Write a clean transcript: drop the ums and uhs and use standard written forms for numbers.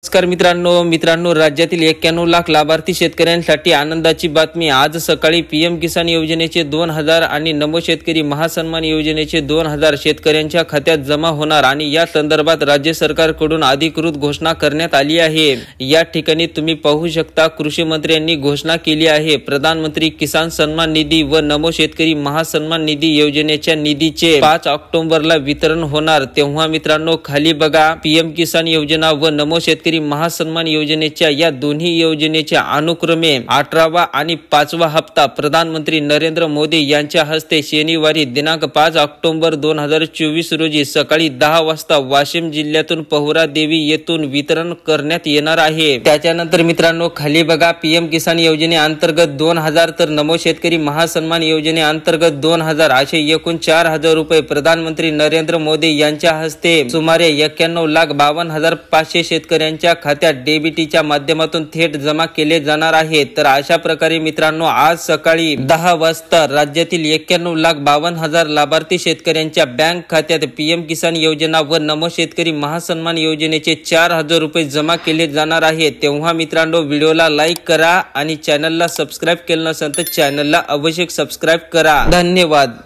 नमस्कार मित्रांनो राज्यातील 91 लाख लाभार्थी शेतकऱ्यांसाठी आनंदाची बातमी। आज सकाळी पीएम किसान योजनेचे 2000 आणि नमो शेतकरी महासन्मान योजनेचे 2000 शेतकऱ्यांच्या खात्यात जमा होणार आणि या संदर्भात राज्य सरकारकडून अधिकृत घोषणा करण्यात आली आहे। या ठिकाणी तुम्ही पाहू शकता कृषी मंत्र्यांनी घोषणा केली आहे। प्रधानमंत्री किसान सन्मान निधी व नमो शेतकरी महासन्मान निधी योजनेच्या निधीचे 5 ऑक्टोबरला वितरण होणार। तेव्हा मित्रांनो खाली बघा, पीएम किसान योजना व नमो शेतकरी महासन्मान योजनेच्या या दोन्ही योजनेच्या अनुक्रमे 18वा आणि 5वा हप्ता प्रधानमंत्री नरेंद्र मोदी यांच्या हस्ते शनिवारी दिनांक 5 ऑक्टोबर 2024 रोजी सकाळी 10 वाजता वाशिम जिल्ह्यातून पहुरा देवी येथून वितरण करण्यात येणार आहे। त्याच्यानंतर मित्रांनो खाली बघा, पीएम किसान योजनेअंतर्गत 2000 तर नमो शेतकरी महासन्मान योजनेअंतर्गत 2000 असे एकूण 4000 रुपये प्रधानमंत्री नरेंद्र मोदी यांच्या हस्ते सुमारे 91,52,500 शेतकऱ्यांच्या खात्यात डीबीटीच्या माध्यमातून थेट जमा केले जाणार आहे। तर अशा प्रकारे मित्रांनो आज सकाळी 10 वाजता राज्यातील 91,52,000 लाभार्थी शेतकऱ्यांच्या बँक खात्यात पीएम किसान योजना व नमो शेतकरी महासन्मान योजनेचे 4000 रुपये जमा केले जाणार आहे। तेव्हा मित्रांनो व्हिडिओला लाईक करा आणि चॅनलला सबस्क्राइब केलं नसेल तर चॅनलला अवश्य सबस्क्राइब करा। धन्यवाद।